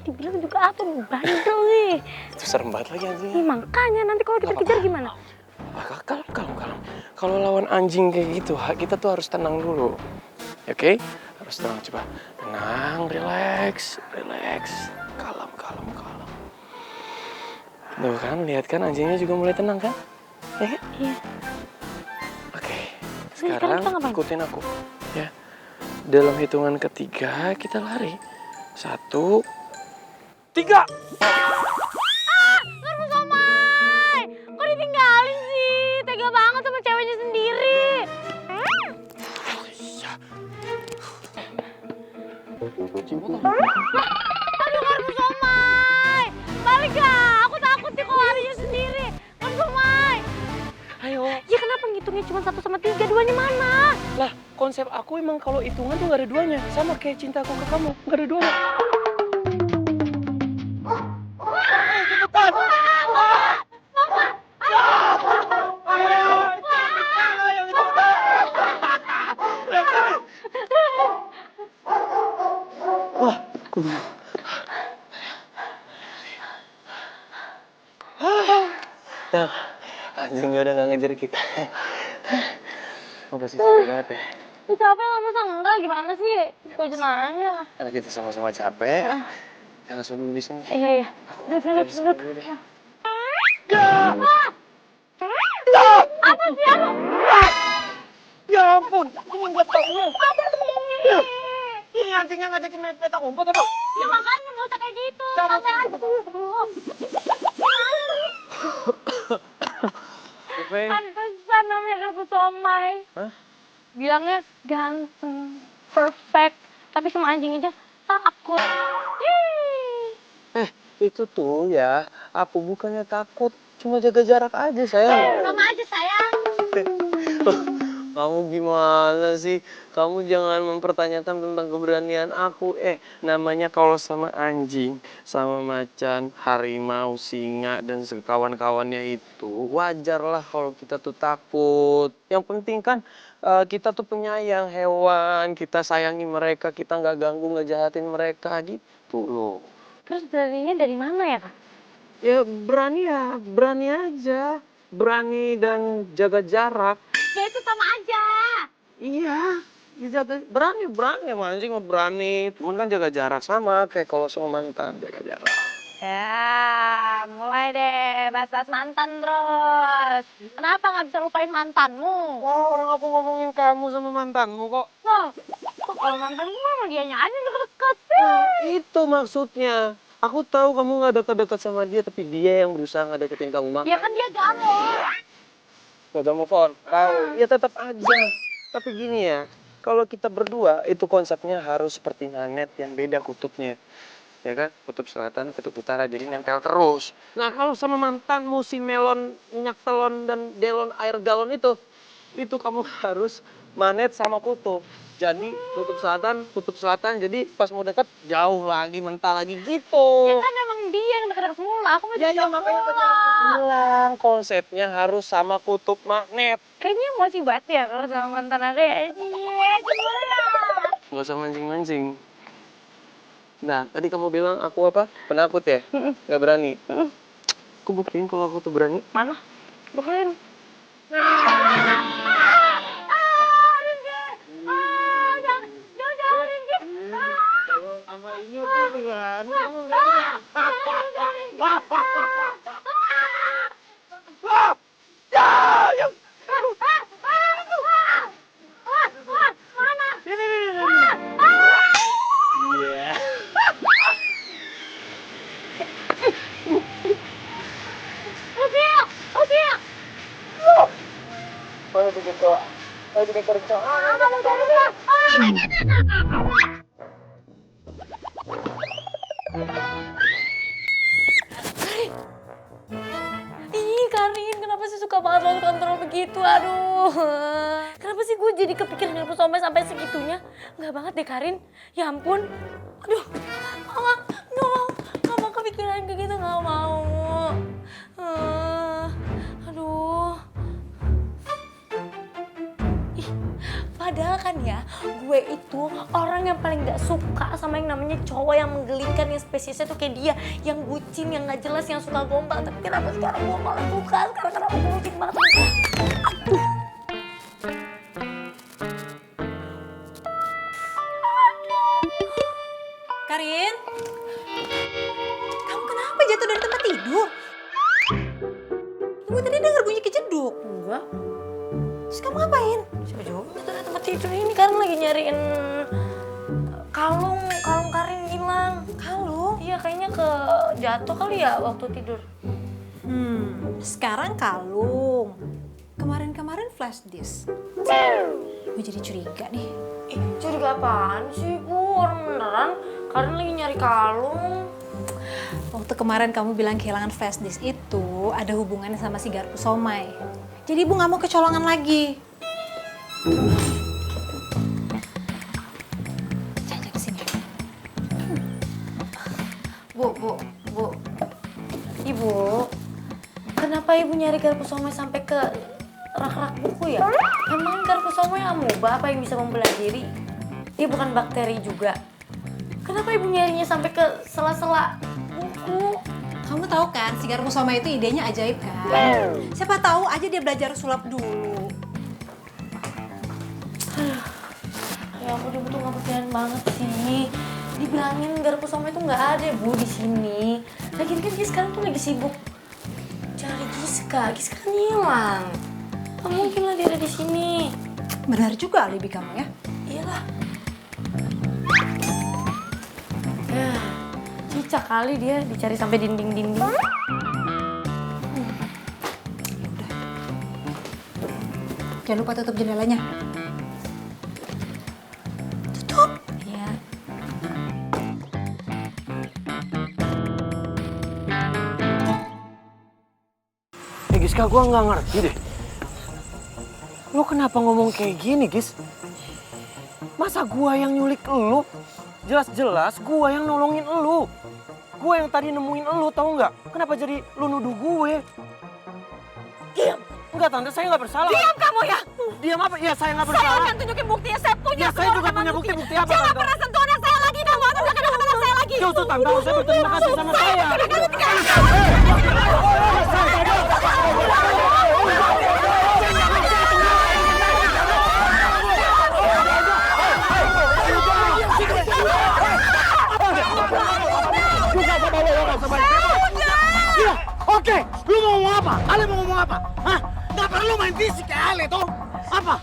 dibilang juga apa bandel nih. Itu serem banget lagi anjingnya. Ih, makanya nanti kalau kita kejar gimana? Kalem. Kalau lawan anjing kayak gitu, kita tuh harus tenang dulu. Oke? Harus tenang, coba. Tenang, relax. Kalem. Tuh kan, lihat kan anjingnya juga mulai tenang kan? Ya kan? Iya. Oke. Sekarang Sekarang kita ngapain? ikutin aku. Ya. Dalam hitungan ketiga, kita lari. 1, 3. Ngarpu Somai! Kok ditinggalin sih? Tega banget sama ceweknya sendiri. Aduh, Ngarpu Somai! Balik gak? Aku takut nih kalau larinya sendiri. Ngarpu Somai! Ayo. Ya kenapa ngitungnya cuma 1 sama 3? Duanya mana? Lah, konsep aku emang kalau hitungan tuh gak ada duanya. Sama kayak cintaku ke kamu, gak ada duanya. Nah, anjingnya udah gak ngejar kita. Makasih banget ya. Lu capek lah masa enggak? Gimana sih? Gue aja. Karena kita sama-sama capek. Jangan suruh di sini. Iya. Duduk. Apa sih aku? Ya ampun, ini buat kamu. Apa sih? Ini anjingnya ngajakin main petak umpet apa? Ya makanya gak usah kayak gitu. Pantesan namanya Ngarpu Somai. Hah? Bilangnya ganteng, perfect, tapi sama anjing aja takut. Itu tuh ya, aku bukannya takut, cuma jaga jarak aja sayang. Sama aja sayang. Kamu gimana sih? Kamu jangan mempertanyakan tentang keberanian aku. Namanya kalau sama anjing, sama macan, harimau, singa, dan kawan-kawannya itu wajar lah kalau kita tuh takut. Yang penting kan kita tuh penyayang hewan, kita sayangi mereka, kita nggak ganggu, nggak jahatin mereka gitu loh. Terus beraninya dari mana ya, Kak? Ya berani aja. Berani dan jaga jarak. Ya itu sama aja. Iya, dijaga berani mancing mah berani. Cuman kan jaga jarak sama kayak kalau sama mantan jaga jarak. Ya, mulai deh bahas mantan terus. Kenapa nggak bisa lupain mantanmu? Wah, orang aku ngomongin kamu sama mantanmu kok. Loh, kok kalau mantanmu sama dianya aja deket sih? Itu maksudnya. Aku tahu kamu nggak dekat-dekat sama dia, tapi dia yang berusaha nggak deketin kamu mak. Ya kan dia galau. Gak ada move on. Tahu? Ya tetap aja. Tapi gini ya, kalau kita berdua itu konsepnya harus seperti magnet yang beda kutubnya. Ya kan? Kutub selatan, kutub utara, jadi nempel terus. Nah, kalau sama mantanmu si melon, minyak telon, dan delon air galon itu kamu harus magnet sama kutub. Jadi kutub selatan, jadi pas mau dekat jauh lagi, mental lagi gitu. Ya kan emang dia yang dekat semula. Aku masih Ya makanya tadi aku bilang konsepnya harus sama kutub magnet. Kayaknya masih banget ya kalau sama mantan aku ya. Iya, gimana? Gak usah mancing-mancing. Nah, tadi kamu bilang aku apa? Penakut ya? Gak berani? Aku buktiin kalau aku tuh berani. Mana? Bukain. Sama ini tuh berani. Kamu berani. Ayo bikin kecoa. Ih, Karin, kenapa sih suka banget lo kontrol begitu? Aduh. Kenapa sih gue jadi kepikiran Ngarpu Somai sampai segitunya? Enggak banget deh, Karin. Ya ampun. Aduh. Nggak mau kepikiran kayak gitu, nggak mau. Aduh. Ih, Padahal kan ya, gue itu orang yang paling gak suka sama yang namanya cowok yang menggelikan, yang spesiesnya tuh kayak dia, yang bucin, yang gak jelas, yang suka gombal. Tapi kenapa sekarang gue malah suka? Sekarang kenapa gue bucin banget? Aduh. Karin, kamu kenapa jatuh dari tempat tidur? Ibu tadi dengar bunyi kejeduk. Enggak. Terus kamu ngapain? Siapa juga dari tempat tidur ini kan lagi nyariin kalung Karin hilang. Kalung? Iya kayaknya jatuh kali ya waktu tidur. Sekarang kalung. Kemarin flash disk. Gue jadi curiga nih. Curiga apaan sih Bu? Orang beneran Karin lagi nyari kalung. Waktu kemarin kamu bilang kehilangan flash disk itu ada hubungannya sama si garpu somai. Jadi ibu nggak mau kecolongan lagi. Jangan ke sini. Bu. Ibu, kenapa ibu nyari garpu somai sampai ke rak-rak buku ya? Emang garpu somai amuba apa yang bisa membelah diri? Dia bukan bakteri juga. Kenapa ibu nyarinya sampai ke sela-sela buku? Kamu tahu kan, si garpu somai itu idenya ajaib kan? Siapa tahu aja dia belajar sulap dulu. Ya ampun, ibu tuh ngepikiran banget sih. Dibilangin garpu somai itu nggak ada Bu di sini. Lagian kan dia sekarang tuh lagi sibuk cari Giska. Giska kan hilang. Gak mungkin lah dia ada di sini. Benar juga alibi kamu ya. Iyalah. Ya, cicak kali dia dicari sampai dinding-dinding. Jangan lupa tutup jendelanya. Tutup. Iya. Giska, gue nggak ngerti deh. Lo kenapa ngomong kayak gini, Gis? Masa gua yang nyulik elu? Jelas-jelas gua yang nolongin elu. Gua yang tadi nemuin elu, tahu nggak? Kenapa jadi lu nuduh gue? Diam. Enggak, Tante, saya nggak bersalah. Diam kamu ya. Diam apa? Ya, saya nggak Saya bersalah. akan tunjukin buktinya. Saya punya Ya, saya juga punya bukti. Bukti apa, Jangan Tante? pernah sentuh anak saya lagi. Kamu akan anak saya lagi. Jauh tuh, Tante. Saya berterima kasih sama saya. Iya, oke. Lu mau ngomong apa? Ale mau ngomong apa? Hah? Nggak perlu main fisik kayak Ale, toh? Apa?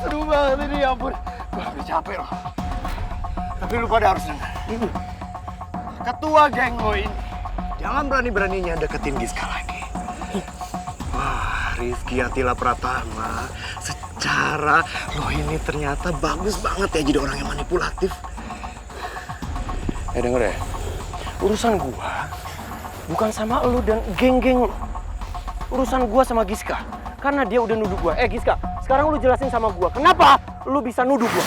Seru banget ini, ya ampun. Gua udah capek loh. Tapi lu pada harus dengar. Ketua geng lo ini, jangan berani-beraninya deketin Giska lagi. Wah, Rizky Atila Pratama, secara lo ini ternyata bagus banget ya jadi orang yang manipulatif. Denger ya, urusan gua bukan sama elu dan geng-geng lu. Urusan gua sama Giska. Karena dia udah nuduh gua. Giska, sekarang lu jelasin sama gua, kenapa lu bisa nuduh gua?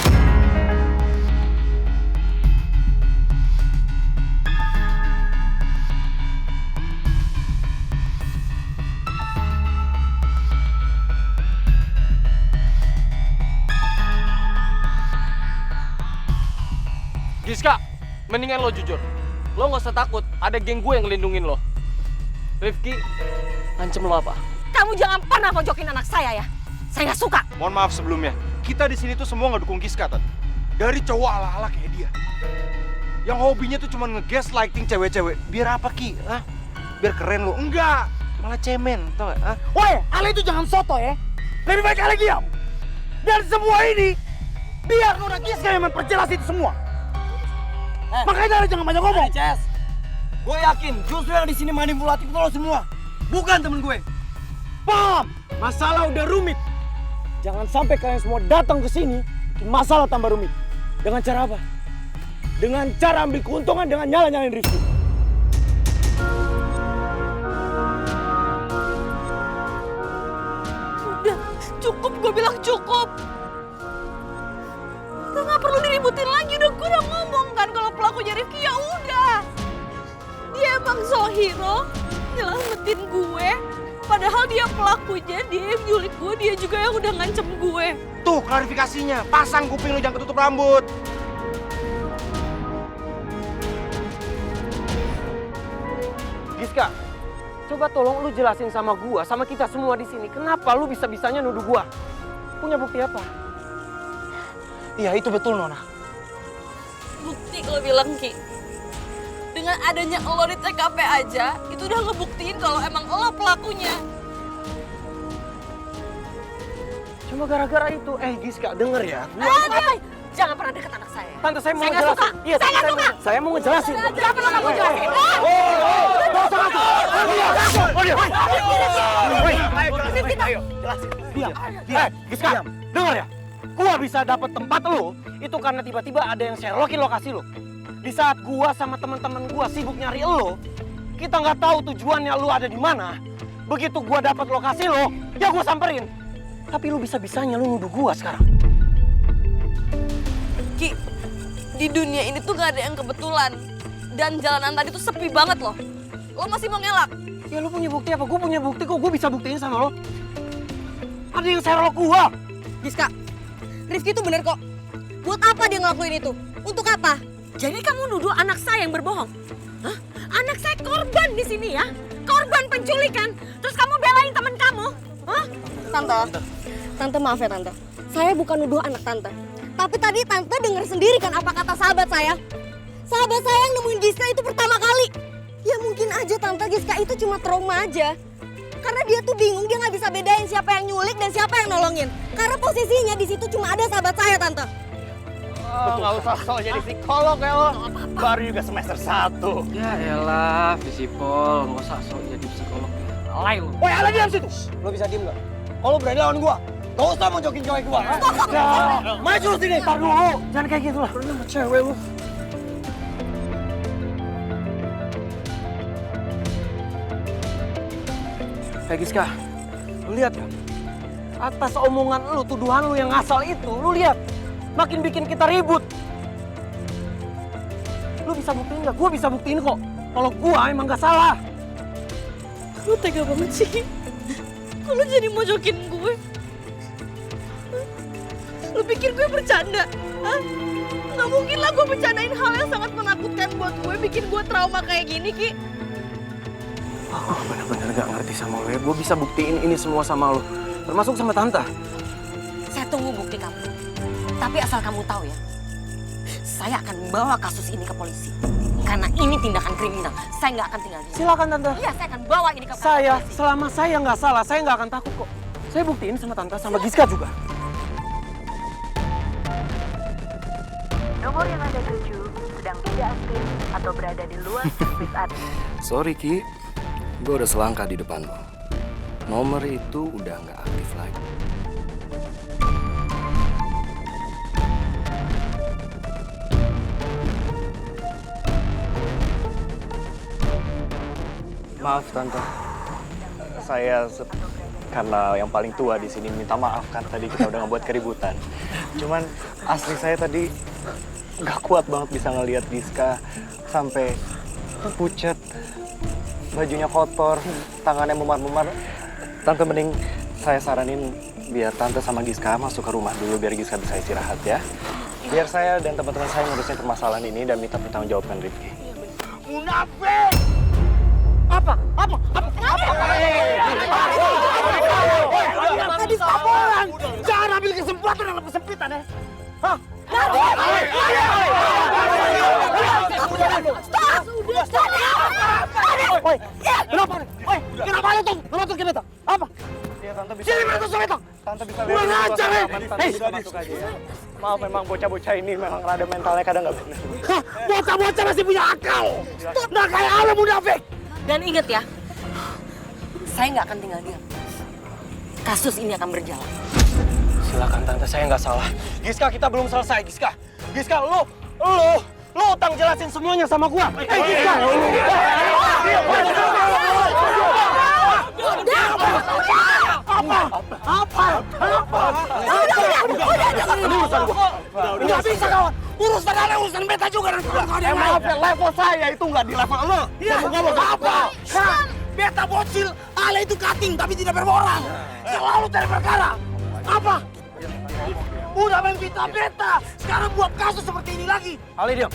Giska, mendingan lo jujur. Lo nggak usah takut, ada geng gue yang ngelindungin lo. Rifki, ngancem lo apa? Kamu jangan pernah pojokin anak saya ya. Saya nggak suka. Mohon maaf sebelumnya, kita di sini tuh semua nggak dukung Giska, Tan. Dari cowok ala-ala kayak dia. Yang hobinya tuh cuma nge-gaslighting cewek-cewek. Biar apa, Ki? Hah? Biar keren lo. Enggak, malah cemen, tau gak? Hah? Woi, Ale itu jangan soto ya. Lebih baik Ale diam. Dan semua ini, biar Nona Giska yang memperjelas itu semua. Makanya Ale jangan banyak ngomong. Ces, gue yakin justru yang di sini manipulatif itu lo semua, bukan temen gue. Paham? Masalah udah rumit. Jangan sampai kalian semua datang ke sini, bikin masalah tambah rumit. Dengan cara apa? Dengan cara ambil keuntungan dengan nyala-nyalain Rifki. Udah, cukup. Gue bilang cukup. Udah nggak perlu diributin lagi. Udah gue udah ngomong kan kalau pelakunya Rifki ya udah. Dia emang so hero, nyelamatin gue. Padahal dia pelakunya, dia yang nyulik gue, dia juga yang udah ngancem gue. Tuh klarifikasinya, pasang kuping lu jangan ketutup rambut. Giska, coba tolong lu jelasin sama gua, sama kita semua di sini, kenapa lu bisa-bisanya nuduh gua? Punya bukti apa? Iya itu betul Nona. Bukti kalau bilang Ki. Dengan adanya lo di TKP aja, itu udah ngebuktiin kalau emang lo pelakunya. Cuma gara-gara itu, Giska denger ya. Jangan pernah deket anak saya. Tante saya mau Saya nggak ngejelasin. suka. Iya, Saya nggak suka. Saya mau ngejelasin. Jangan pernah kamu jelasin. Diam. Giska, denger ya. Gua bisa dapet tempat lu, itu karena tiba-tiba ada yang Sherlockin lokasi lu. Di saat gua sama teman-teman gua sibuk nyari lu, kita nggak tahu tujuannya lu ada di mana. Begitu gua dapat lokasi lu, ya gua samperin. Tapi lu bisa-bisanya lu nuduh gua sekarang. Ki, di dunia ini tuh gak ada yang kebetulan. Dan jalanan tadi tuh sepi banget loh. Lo masih mau ngelak? Ya lu punya bukti apa? Gue punya bukti kok, gue bisa buktiin sama lo. Ada yang Sherlock gua. Giska, Rifki tuh bener kok. Buat apa dia ngelakuin itu? Untuk apa? Jadi kamu nuduh anak saya yang berbohong? Hah? Anak saya korban di sini ya? Korban penculikan. Terus kamu belain teman kamu? Hah? Tante maaf ya Tante. Saya bukan nuduh anak Tante. Tapi tadi Tante dengar sendiri kan apa kata sahabat saya? Sahabat saya yang nemuin Giska itu pertama kali. Ya mungkin aja Tante, Giska itu cuma trauma aja. Karena dia tuh bingung, dia nggak bisa bedain siapa yang nyulik dan siapa yang nolongin. Karena posisinya di situ cuma ada sahabat saya, Tante. Nggak usah sok jadi psikolog ya lo. Baru juga semester 1. Ya elah, Visipol, nggak usah sok jadi psikolog. Alay lo. Woi, ala diam situ. Lo bisa diem nggak? Kalau berani lawan gua, gak usah mau jokin cewek gua. Maju sini. Ntar dulu, jangan kayak gitu lah. Lu sama cewek lu. Hey Giska, lu lihat kan? Atas omongan lu, tuduhan lu yang ngasal itu, lu lihat. Makin bikin kita ribut. Lu bisa buktiin nggak? Gua bisa buktiin kok. Kalau gua emang gak salah. Lu tega banget sih. Kok lu jadi mojokin gue? Lu pikir gue bercanda? Hah? Nggak mungkin lah gue bercandain hal yang sangat menakutkan buat gue, bikin gue trauma kayak gini, Ki. Aku bener-bener gak ngerti sama lo ya. Gue bisa buktiin ini semua sama lo. Termasuk sama Tante. Saya tunggu bukti kamu. Tapi asal kamu tahu ya, saya akan bawa kasus ini ke polisi. Karena ini tindakan kriminal. Saya nggak akan tinggal diam. Silakan Tante. Iya, saya akan bawa ini ke Saya, polisi. selama saya nggak salah, saya nggak akan takut kok. Saya buktiin sama Tante, sama Giska juga. Nomor yang Anda tuju sedang tidak aktif atau berada di luar servis admin. Sorry Ki, gue udah selangkah di depan lo. Nomor itu udah nggak aktif lagi. Maaf Tante. Saya karena yang paling tua di sini minta maaf kan tadi kita udah ngebuat keributan. Cuman asli saya tadi nggak kuat banget bisa ngelihat Giska sampai pucet, bajunya kotor, tangannya memar-memar. Tante mending saya saranin biar Tante sama Giska masuk ke rumah dulu biar Giska bisa istirahat ya. Biar saya dan teman-teman saya ngurusin permasalahan ini dan minta pertanggungjawaban Rifki. Munafik! Tadi sabolan. Jangan ambil kesempatan dalam kesempitan ya. Hah? Woi, kenapa? Woi, kenapa lu tuh? Kenapa tuh kita? Apa? Iya Tante bisa. Sini masuk Sobeto. Tante bisa Kurang ajar ya. Hei, masuk aja ya. Maaf memang bocah-bocah ini memang rada mentalnya kadang nggak benar. hah, bocah-bocah masih punya akal. Nah kayak ala munafik. Dan ingat ya, saya nggak akan tinggal diam. Kasus ini akan berjalan. Silakan Tante, saya nggak salah. Giska, kita belum selesai, Giska. Giska, lu utang jelasin semuanya sama gua. Giska. Nggak bisa kawan. Urusan ada urusan beta juga. Maaf ya, level saya itu nggak di level lo. Iya, kamu apa? Beta bocil, Ale itu cutting tapi tidak bermoral. Selalu cari perkara. Apa? Udah main beta, sekarang buat kasus seperti ini lagi. Ale diam.